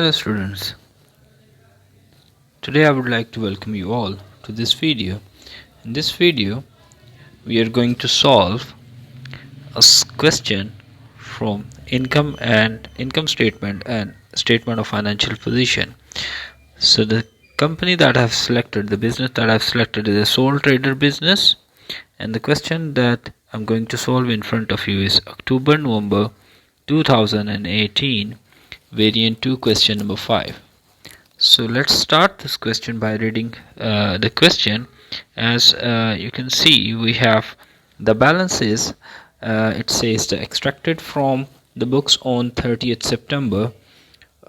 Hello students, today I would like to welcome you all to this video. In this video, we are going to solve a question from income statement and statement of financial position. So the company that I've selected, the business that I've selected is a sole trader business, and the question that I'm going to solve in front of you is October-November 2018, variant 2, question number 5. So let's start this question by reading the question. As you can see, we have the balances. It says the extracted from the books on 30th September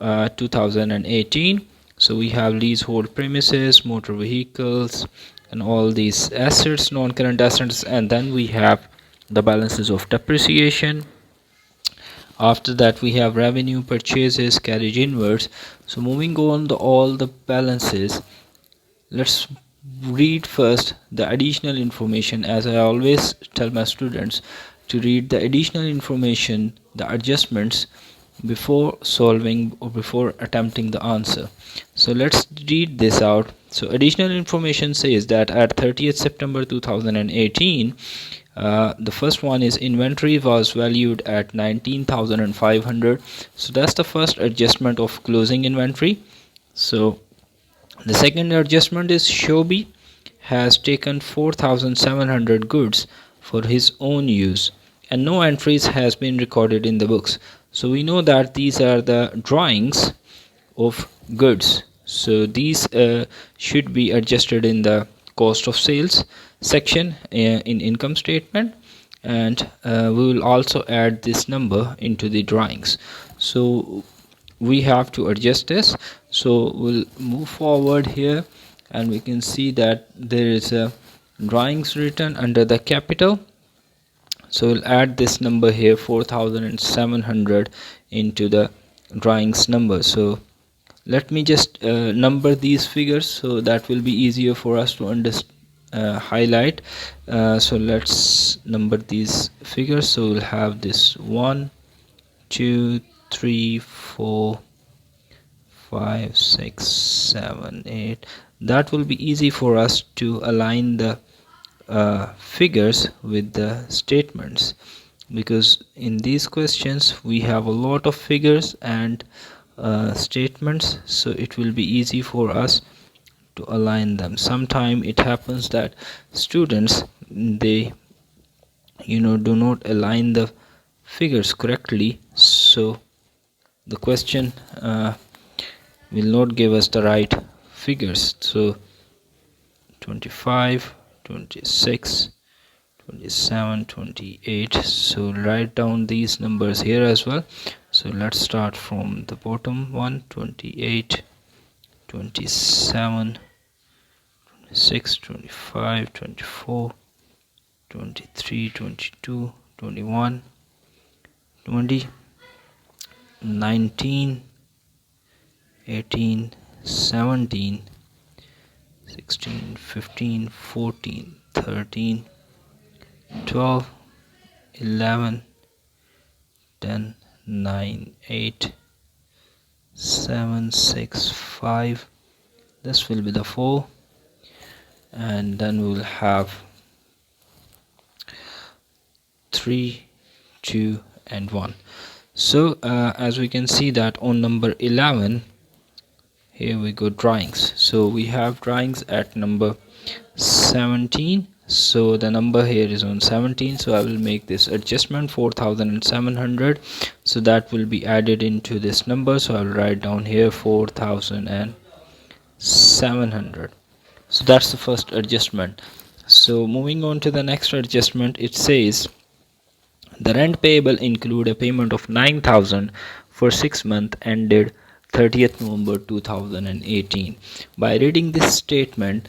2018. So we have leasehold premises, motor vehicles, and all these assets, non-current assets, and then we have the balances of depreciation. After that we have revenue, purchases, carriage inwards. So moving on to all the balances, let's read first the additional information. As I always tell my students to read the additional information, the adjustments, before solving or before attempting the answer. So let's read this out. So additional information says that at 30th September 2018, the first one is inventory was valued at 19,500. So that's the first adjustment of closing inventory. So the second adjustment is Shobi has taken 4,700 goods for his own use and no entries has been recorded in the books. So we know that these are the drawings of goods. So these should be adjusted in the cost of sales section in income statement, and we will also add this number into the drawings. So we have to adjust this. So we'll move forward here and we can see that there is a drawings written under the capital. So we'll add this number here, 4,700, into the drawings number. So let me just number these figures so that will be easier for us to highlight. So let's number these figures. So we'll have this 1 2 3 4 5 6 7 8. That will be easy for us to align the figures with the statements, because in these questions we have a lot of figures and statements, so it will be easy for us to align them. Sometimes it happens that students, they do not align the figures correctly, so the question will not give us the right figures. So 25, 26, 27, 28. So write down these numbers here as well. So let's start from the bottom one. 28, 27, 26, 25, 24, 23, 22, 21, 20, 19, 18, 17, 16, 15, 14, 13, 12, 11, 10, 9, 8, 7, 6, 5. This will be the 4, and then we will have 3, 2, and 1. So as we can see that on number 11, here we go, drawings. So we have drawings at number 17. So the number here is on 17. So I will make this adjustment 4,700. So that will be added into this number. So I will write down here 4,700. So that's the first adjustment. So moving on to the next adjustment, it says the rent payable include a payment of 9,000 for 6 months ended 30th November 2018. By reading this statement,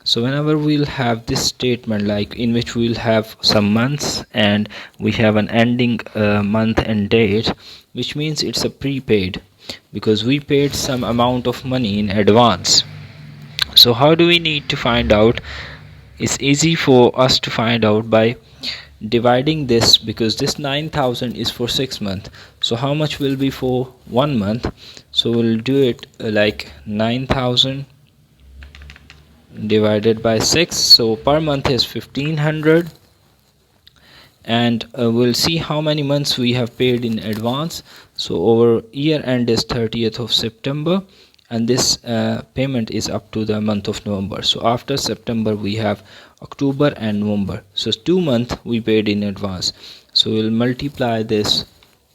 so whenever we'll have this statement like in which we'll have some months and we have an ending month and date, which means it's a prepaid, because we paid some amount of money in advance. So how do we need to find out? It's easy for us to find out by dividing this, because this 9,000 is for 6 months, so how much will be for 1 month? So we'll do it like 9,000 divided by 6, so per month is 1500, and we'll see how many months we have paid in advance. So our year end is 30th of September, and this payment is up to the month of November. So after September we have October and November, so 2 months we paid in advance. So we'll multiply this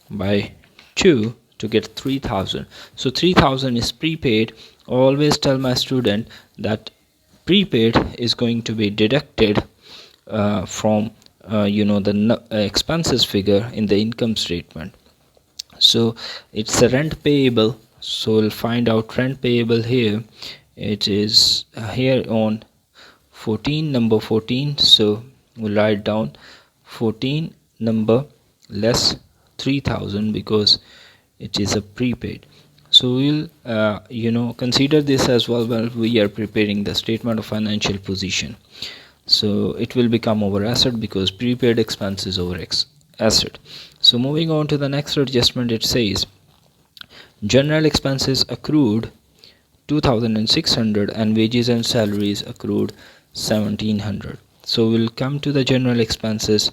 by 2 to get 3,000. So 3,000 is prepaid. I always tell my student that prepaid is going to be deducted from the expenses figure in the income statement. So it's a rent payable, so we'll find out rent payable here. It is here on 14, number 14, so we'll write down 14 number less 3,000 because it is a prepaid. So we'll consider this as well while we are preparing the statement of financial position. So it will become our asset because prepaid expense is our asset. So moving on to the next adjustment, it says general expenses accrued 2,600 and wages and salaries accrued 1,700. So we'll come to the general expenses.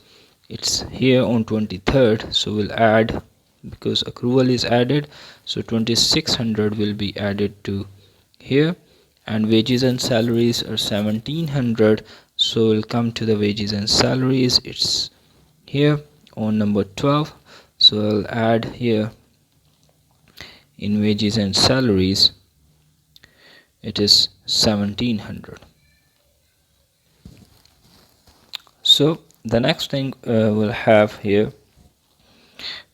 It's here on 23rd, so we'll add, because accrual is added, so 2,600 will be added to here, and wages and salaries are 1,700. So we'll come to the wages and salaries. It's here on number 12, so I'll add here in wages and salaries, it is 1,700. So the next thing we'll have here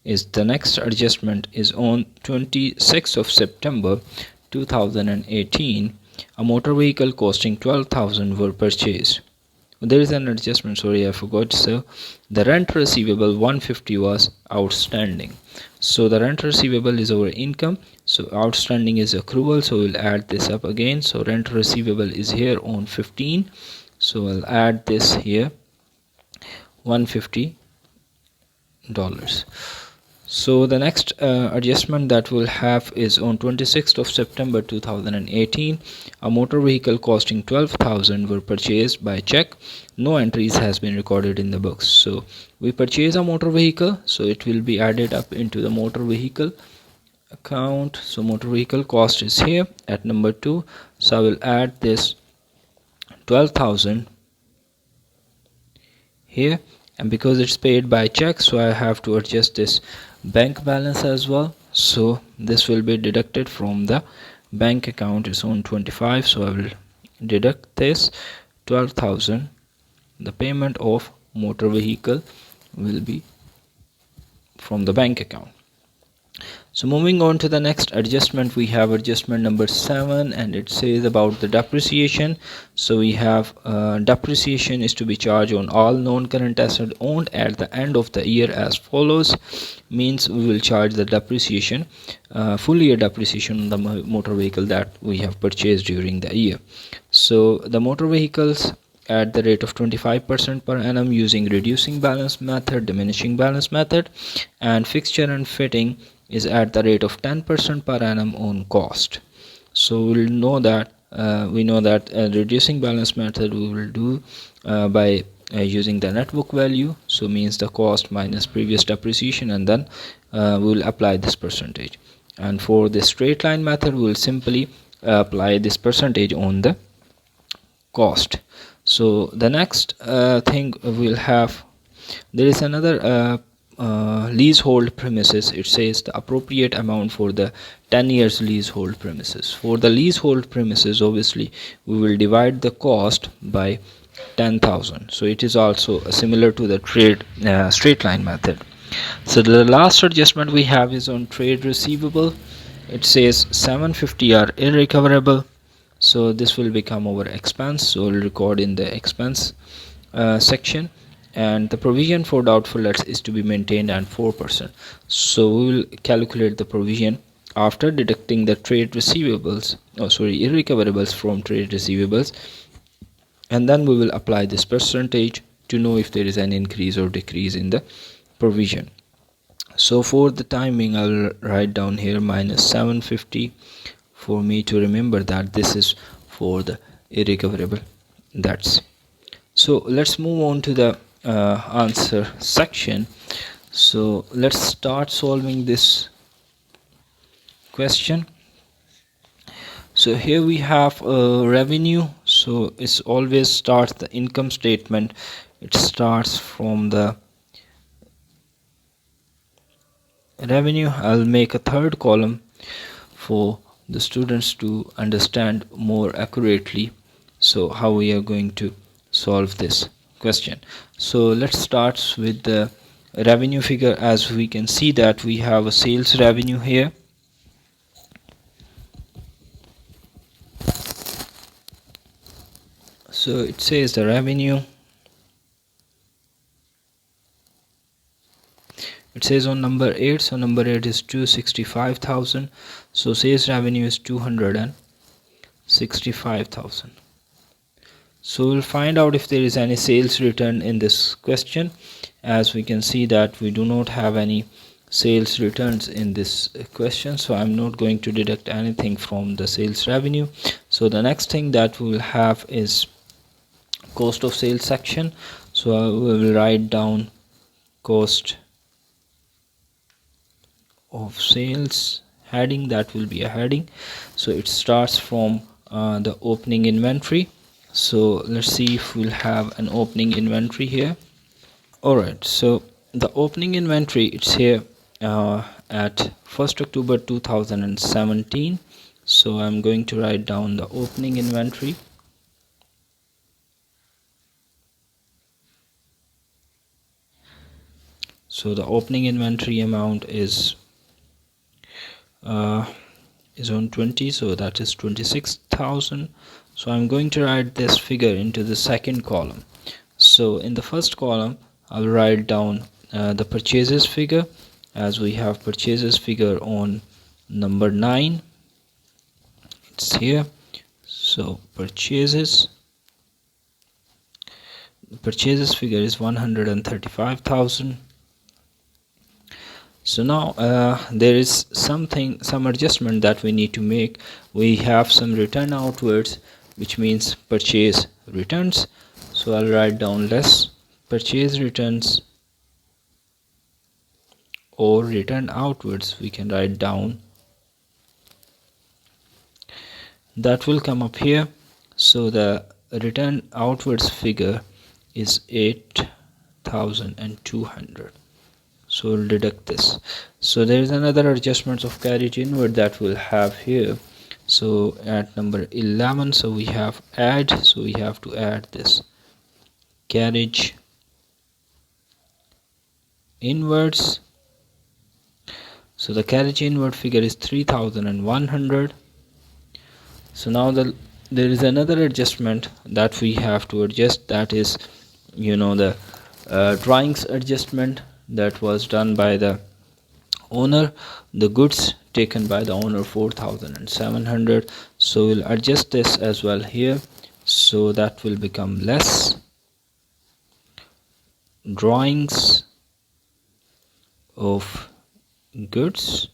is the next adjustment is on 26th of September 2018. A motor vehicle costing 12,000 were purchased. There is an adjustment, sorry I forgot. So the rent receivable 150 was outstanding. So the rent receivable is our income, so outstanding is accrual, so we'll add this up again. So rent receivable is here on 15, so I'll add this here, $150. So the next adjustment that we'll have is on 26th of September 2018. A motor vehicle costing 12,000 were purchased by check. No entries has been recorded in the books. So we purchase a motor vehicle, so it will be added up into the motor vehicle account. So motor vehicle cost is here at number 2. So I will add this 12,000 here, and because it's paid by check, so I have to adjust this bank balance as well. So this will be deducted from the bank account. Is on 25, so I will deduct this 12,000. The payment of motor vehicle will be from the bank account. So moving on to the next adjustment, we have adjustment number 7, and it says about the depreciation. So we have depreciation is to be charged on all non-current assets owned at the end of the year as follows. Means we will charge the depreciation, full year depreciation on the motor vehicle that we have purchased during the year. So the motor vehicles at the rate of 25% per annum using reducing balance method, diminishing balance method, and fixture and fitting is at the rate of 10% per annum on cost. So we know that reducing balance method we will do by using the net book value, so means the cost minus previous depreciation, and then we will apply this percentage. And for the straight line method, we will simply apply this percentage on the cost. So the next thing we'll have, there is another leasehold premises. It says the appropriate amount for the 10 years leasehold premises. For the leasehold premises, obviously we will divide the cost by 10,000. So it is also similar to the straight line method. So the last adjustment we have is on trade receivable. It says 750 are irrecoverable, so this will become our expense, so we'll record in the expense section. And the provision for doubtful debts is to be maintained at 4%. So we will calculate the provision after deducting the trade receivables, irrecoverables from trade receivables, and then we will apply this percentage to know if there is an increase or decrease in the provision. So for the timing, I'll write down here minus 750 for me to remember that this is for the irrecoverable debts. So let's move on to the answer section. So let's start solving this question. So here we have revenue. So it's always starts the income statement. It starts from the revenue. I'll make a third column for the students to understand more accurately, so how we are going to solve this question. So let's start with the revenue figure. As we can see that we have a sales revenue here. So it says the revenue, it says on number 8, so number 8 is 265,000, so sales revenue is 265,000. So we'll find out if there is any sales return in this question. As we can see that we do not have any sales returns in this question, so I'm not going to deduct anything from the sales revenue. So the next thing that we will have is cost of sales section. So we will write down cost of sales heading, that will be a heading. So it starts from the opening inventory. So let's see if we'll have an opening inventory here. Alright, so the opening inventory, it's here at 1st October 2017. So I'm going to write down the opening inventory. So the opening inventory amount is on 20, so that is 26,000. So I'm going to write this figure into the second column. So in the first column I'll write down the purchases figure, as we have purchases figure on number 9, it's here. So the purchases figure is 135,000. So now there is some adjustment that we need to make. We have some return outwards, which means purchase returns. So I'll write down less purchase returns, or return outwards we can write down. That will come up here. So the return outwards figure is 8,200. So we'll deduct this. So there is another adjustment of carriage inward that we'll have here. So at number 11, so we have add, so we have to add this carriage inwards. So the carriage inward figure is 3,100. So now there is another adjustment that we have to adjust, that is the drawings adjustment that was done by the owner. The goods taken by the owner 4,700. So we'll adjust this as well here. So that will become less drawings of goods,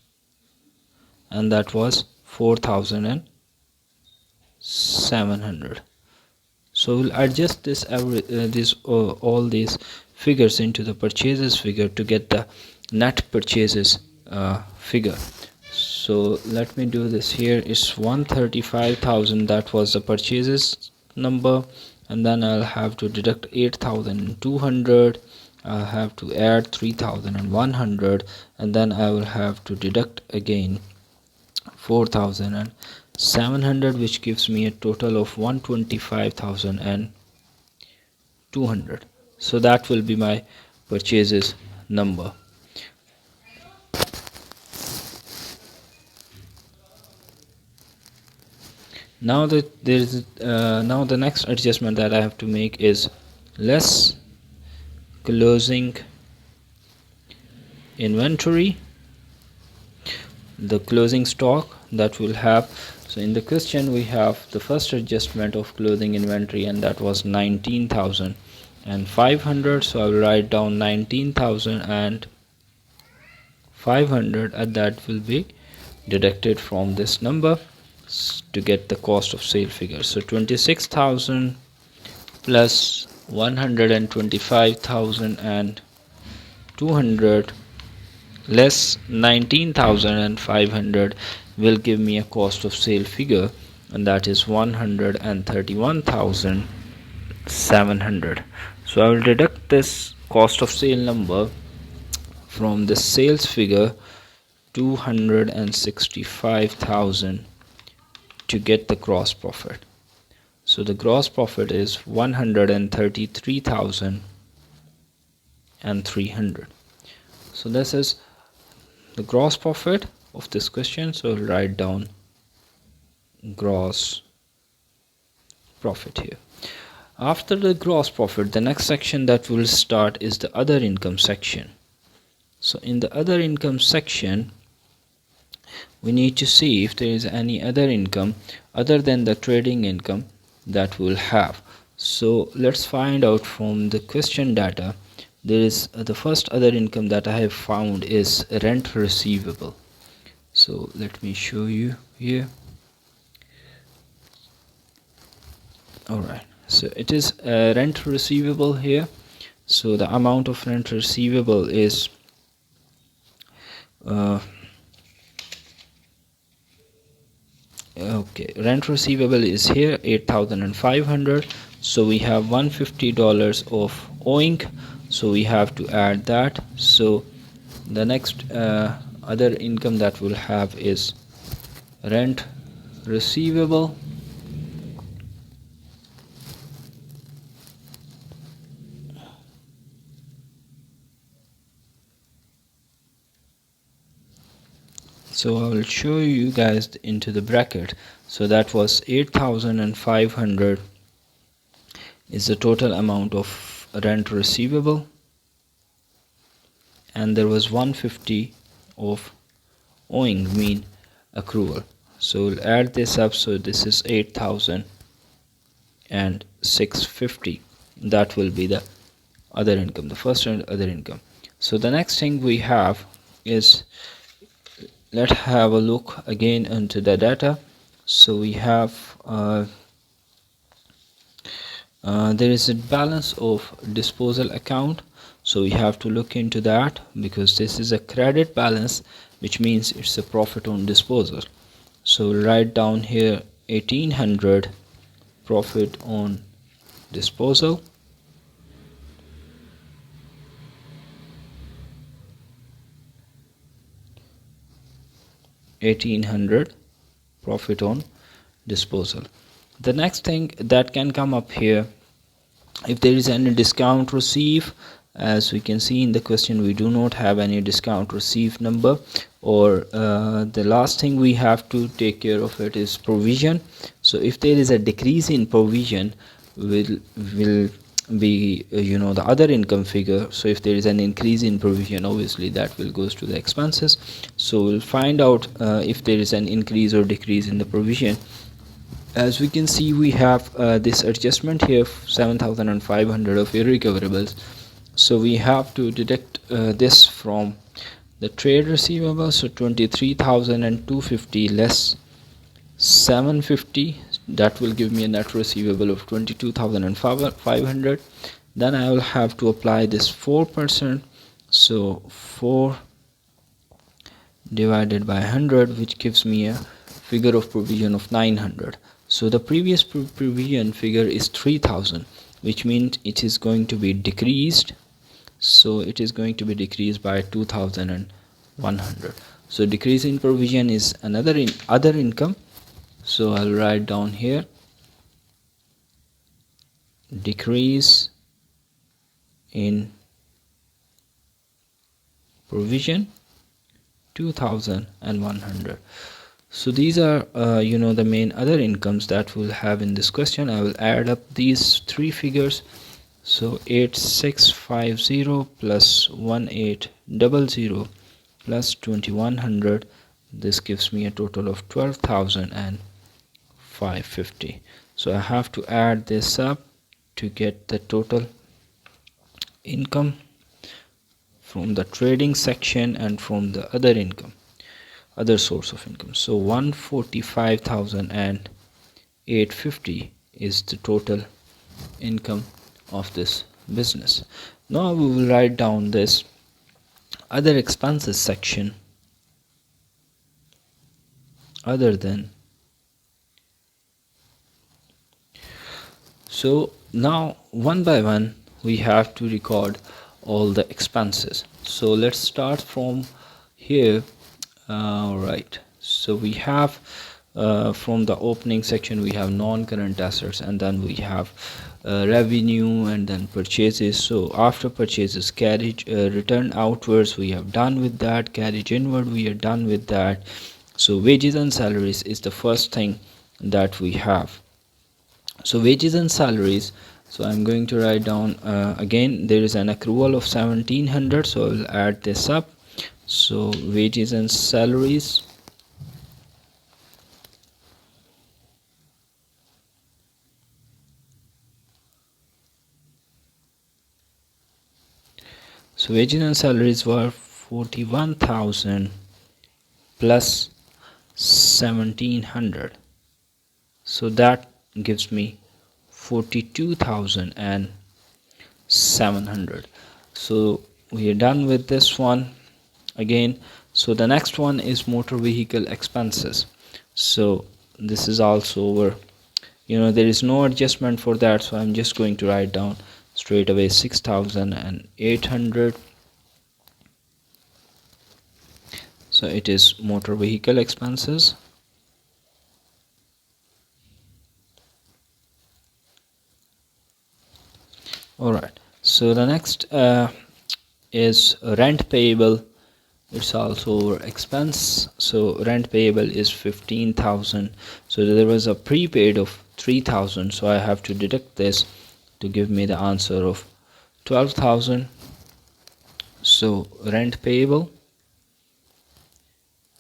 and that was 4,700. So we'll adjust this all these figures into the purchases figure to get the net purchases figure. So let me do this here. It's 135,000, that was the purchases number, and then I'll have to deduct 8,200. I'll have to add 3,100, and then I will have to deduct again 4,700, which gives me a total of 125,200. So that will be my purchases number. Now that there is now the next adjustment that I have to make is less closing inventory, the closing stock that we'll have. So in the question we have the first adjustment of closing inventory, and that was 19,000. and 500. So I will write down 19,500, and that will be deducted from this number to get the cost of sale figure. So 26,000 plus 125,200 less 19,500 will give me a cost of sale figure, and that is 131,700. So I will deduct this cost of sale number from the sales figure 265,000 to get the gross profit. So the gross profit is 133,300. So this is the gross profit of this question. So I'll write down gross profit here. After the gross profit, the next section that will start is the other income section. So in the other income section, we need to see if there is any other income other than the trading income that we'll have. So let's find out from the question data. There is the first other income that I have found is rent receivable. So let me show you here. Alright, so it is rent receivable here. So the amount of rent receivable is okay, rent receivable is here 8,500. so we have $150 of owing, so we have to add that. So the next other income that we'll have is rent receivable, so I will show you guys into the bracket. So that was 8,500 is the total amount of rent receivable, and there was 150 of owing, mean accrual. So we'll add this up. So this is 8,650. That will be the other income, the first other income. So the next thing we have is, let's have a look again into the data. So we have there is a balance of disposal account, so we have to look into that because this is a credit balance, which means it's a profit on disposal. So we'll write down here 1,800 profit on disposal, $1,800 profit on disposal. The next thing that can come up here, if there is any discount receive, as we can see in the question, we do not have any discount receive number. Or the last thing we have to take care of it is provision. So if there is a decrease in provision, will be the other income figure. So if there is an increase in provision, obviously that will goes to the expenses. So we'll find out if there is an increase or decrease in the provision. As we can see, we have this adjustment here, 7,500 of irrecoverables. So we have to deduct this from the trade receivable. So 23,250 less 750, that will give me a net receivable of 22,500. Then I will have to apply this 4%. So 4 divided by 100, which gives me a figure of provision of 900. So the previous provision figure is 3,000, which means it is going to be decreased. So it is going to be decreased by 2,100. So decrease in provision is another other income. So I'll write down here decrease in provision 2,100. So these are the main other incomes that we'll have in this question. I will add up these three figures. So 8650 plus 1800 plus 2100, this gives me a total of 12,550. So I have to add this up to get the total income, from the trading section, and from the other income, other source of income. So 145,850 is the total income of this business. Now we will write down this other expenses section, other than. So now one by one we have to record all the expenses. So let's start from here. Right, so we have from the opening section we have non-current assets, and then we have revenue, and then purchases. So after purchases, carriage return outwards, we have done with that. Carriage inward, we are done with that. So wages and salaries is the first thing that we have. So wages and salaries, so I'm going to write down again there is an accrual of 1700, so I will add this up. So wages and salaries, so wages and salaries were 41,000 plus 1700, so that gives me 42,700. So we are done with this one again. So the next one is motor vehicle expenses. So this is also over, there is no adjustment for that, so I'm just going to write down straight away 6,800. So it is motor vehicle expenses. Alright, so the next is rent payable. It's also expense. So rent payable is 15,000. So there was a prepaid of 3,000, so I have to deduct this to give me the answer of 12,000. So rent payable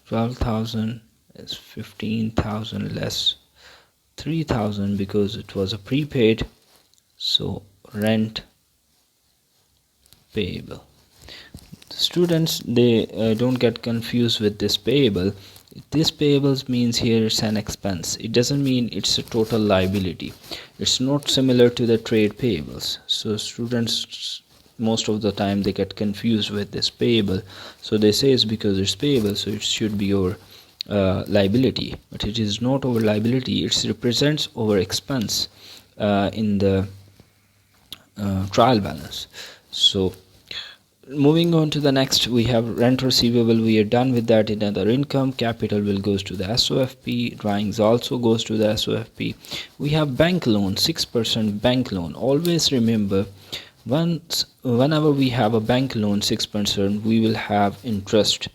12,000 is 15,000 less 3,000 because it was a prepaid. So rent payable. Students, they don't get confused with this payable. This payables means here it's an expense. It doesn't mean it's a total liability. It's not similar to the trade payables. So students, most of the time they get confused with this payable. So they say it's because it's payable, so it should be our liability. But it is not our liability. It represents our expense in the trial balance. So moving on to the next, we have rent receivable. We are done with that. In other income, capital will goes to the SOFP, drawings also goes to the SOFP. We have bank loan, 6% bank loan. Always remember, whenever we have a bank loan 6%, we will have interest.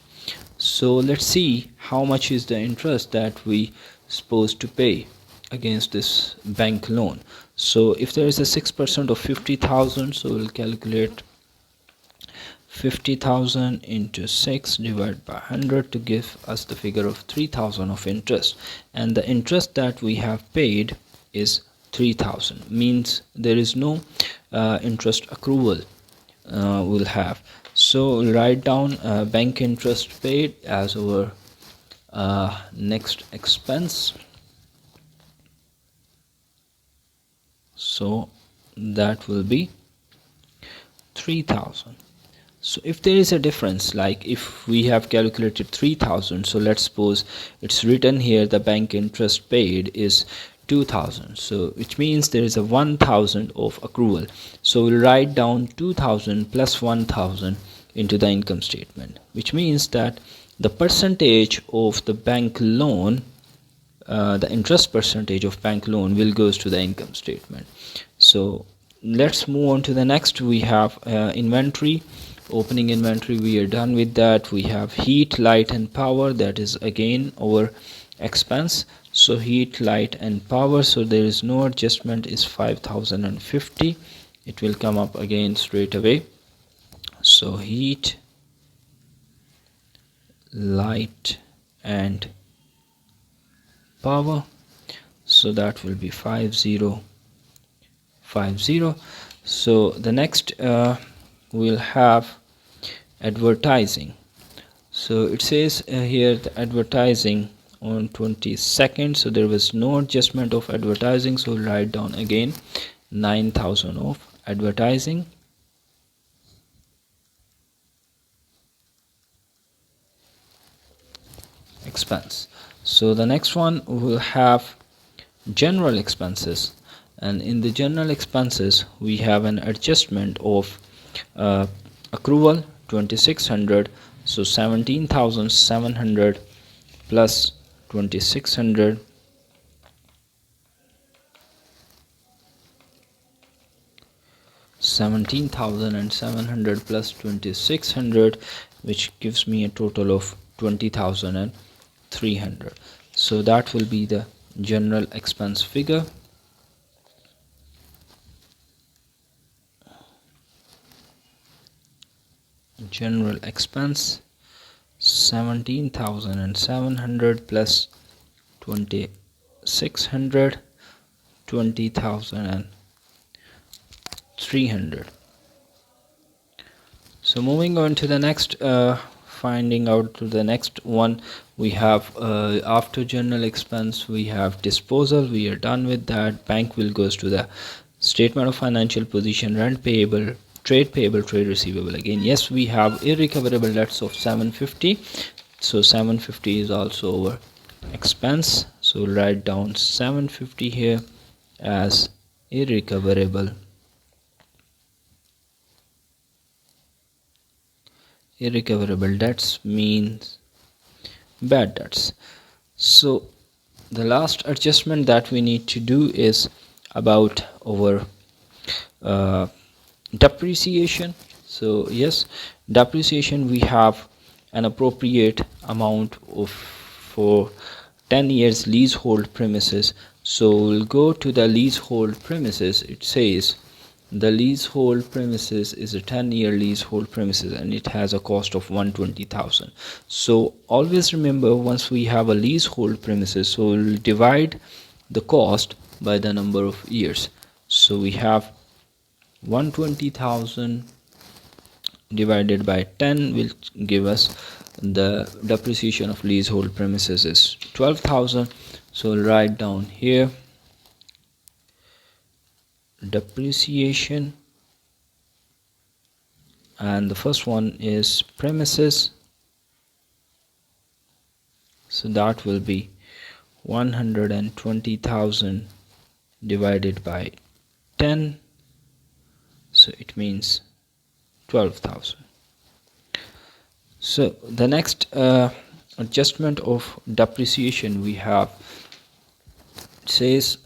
So let's see how much is the interest that we supposed to pay against this bank loan. So if there is a 6% of 50,000, so we'll calculate 50,000 into 6 divided by 100 to give us the figure of 3,000 of interest, and the interest that we have paid is 3,000, means there is no interest accrual we'll have. So we'll write down bank interest paid as our next expense. So that will be 3,000. So if there is a difference, like if we have calculated 3,000, so let's suppose it's written here the bank interest paid is 2,000, so which means there is a 1,000 of accrual. So we'll write down 2,000 plus 1,000 into the income statement, which means that the percentage of the bank loan, the interest percentage of bank loan will goes to the income statement. So let's move on to the next. We have inventory. Opening inventory, we are done with that. We have heat, light and power, that is again our expense. So heat, light and power, so there is no adjustment, is 5,050. It will come up again straight away. So heat, light and power, so that will be 5050. So the next we'll have advertising. So it says here the advertising on 22nd, so there was no adjustment of advertising, so we'll write down again 9,000 of advertising. Expense. So the next one will have general expenses, and in the general expenses we have an adjustment of accrual 2600, so 17,700 plus 2600, plus 2600, which gives me a total of 20,300. So that will be the general expense figure. General expense 17,700 plus 2600, 20,300. So moving on to the next finding out to the next one, we have after general expense we have disposal. We are done with that. Bank will goes to the statement of financial position, rent payable, trade receivable. Again, yes, we have irrecoverable debts of 750, so 750 is also our expense, so we'll write down 750 here as irrecoverable debts, means bad debts. So the last adjustment that we need to do is about our depreciation. So yes, depreciation, we have an appropriate amount of for 10 years leasehold premises. So we'll go to the leasehold premises. It says the leasehold premises is a 10-year leasehold premises and it has a cost of 120,000. So always remember, once we have a leasehold premises, so we'll divide the cost by the number of years. So we have 120,000 divided by 10 will give us the depreciation of leasehold premises is 12,000. So we'll write down here depreciation, and the first one is premises, so that will be 120,000 divided by 10, so it means 12,000. So the next adjustment of depreciation we have, it says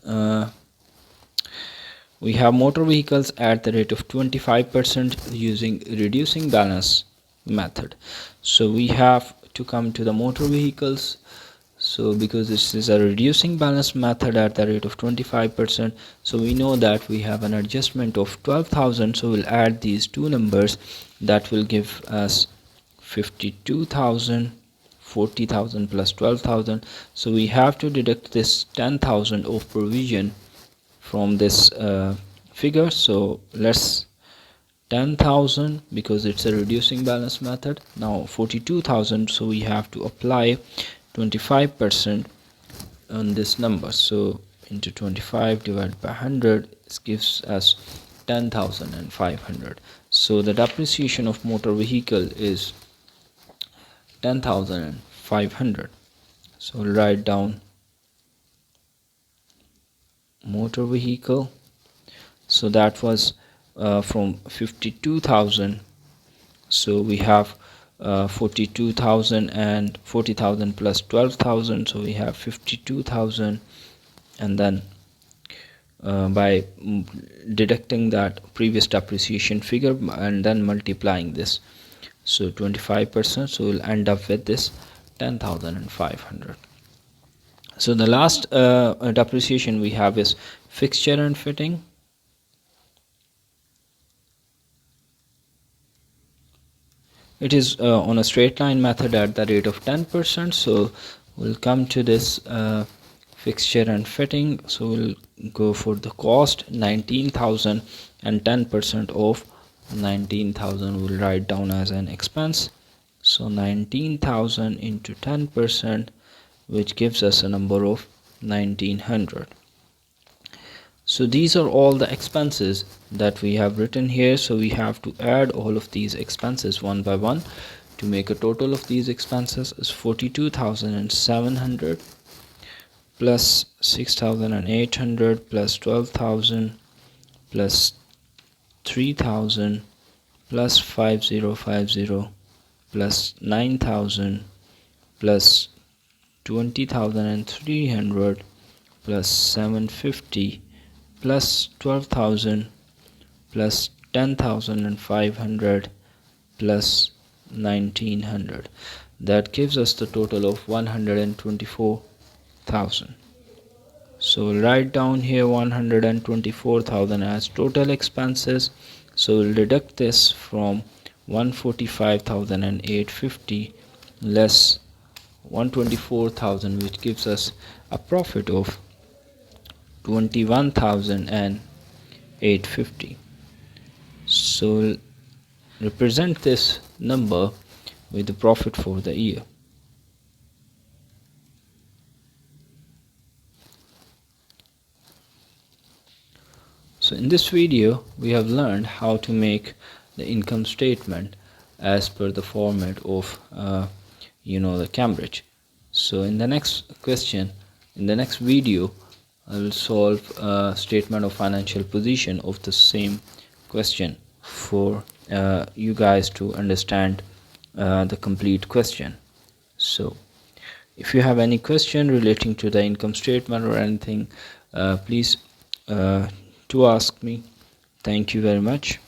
we have motor vehicles at the rate of 25% using reducing balance method. So we have to come to the motor vehicles. So because this is a reducing balance method at the rate of 25%, so we know that we have an adjustment of 12,000. So we'll add these two numbers, that will give us 52,000, 40,000 plus 12,000. So we have to deduct this 10,000 of provision from this figure. So let's 10,000 because it's a reducing balance method. Now 42,000, so we have to apply 25% on this number. So into 25 divided by 100, it gives us 10,500. So the depreciation of motor vehicle is 10,500. So we'll write down motor vehicle. So that was from 52,000. So we have 42,000 and 40,000 plus 12,000. So we have 52,000, and then by deducting that previous depreciation figure and then multiplying this, so 25%, so we'll end up with this 10,500. So the last depreciation we have is fixture and fitting. It is on a straight line method at the rate of 10%. So we'll come to this fixture and fitting. So we'll go for the cost 19,000 and 10% of 19,000 we'll write down as an expense. So 19,000 into 10%, which gives us a number of 1900. So these are all the expenses that we have written here. So we have to add all of these expenses one by one to make a total of these expenses is 42,700 plus 6,800 plus 12,000 plus 3,000 plus 5050 plus 9,000 plus 20,300 plus 750 plus 12,000 plus 10,500 plus 1,900. That gives us the total of 124,000. So we'll write down here 124,000 as total expenses. So we'll deduct this from 145,850 less 124,000, which gives us a profit of 21,850. So we'll represent this number with the profit for the year. So in this video we have learned how to make the income statement as per the format of the Cambridge. So in the next video I will solve a statement of financial position of the same question for you guys to understand the complete question. So if you have any question relating to the income statement or anything, please to ask me. Thank you very much.